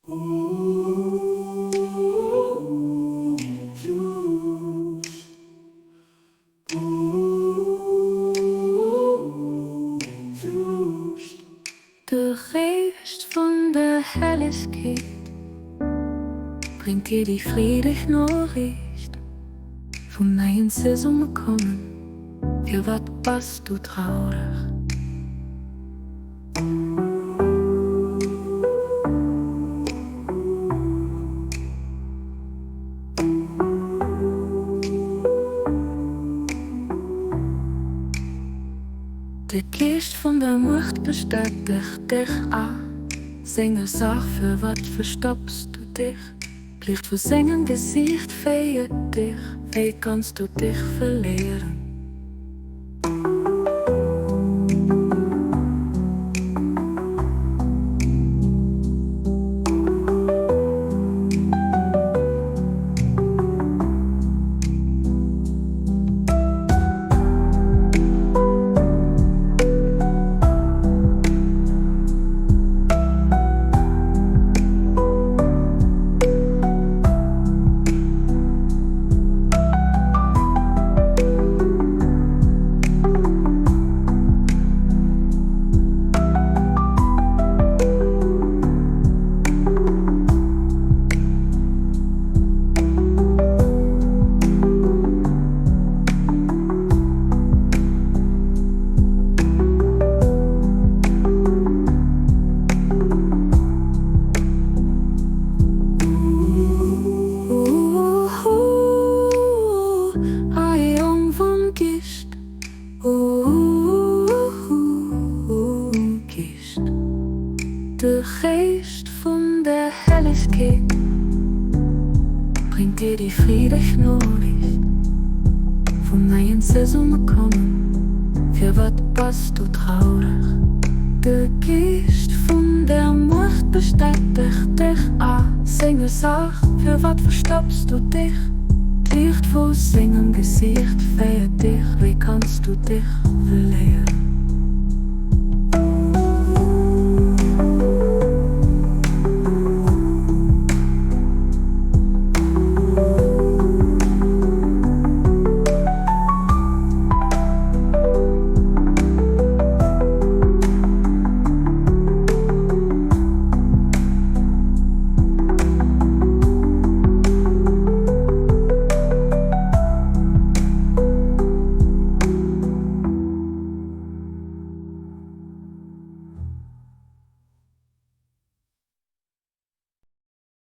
De geest van de Helligkeit bringt dir die friedliche Nachricht. Von neuen Saison kommen, für wat bist du traurig? Der Geist von der Macht bestätigt dich an. Singen sag, für wat verstoppst du dich? Licht für Singen Gesicht feiert dich. Wie kannst du dich verlieren? De geest von der Helligkeit bringt dir die friedliche Nachricht. Von neuen Saison kommen, für wat bist du traurig? Der Geist von der Macht bestätigt dich an. Singe sag, für wat verstoppst du dich? Licht vor Singen Gesicht feiert dich, wie kannst du dich verlieren?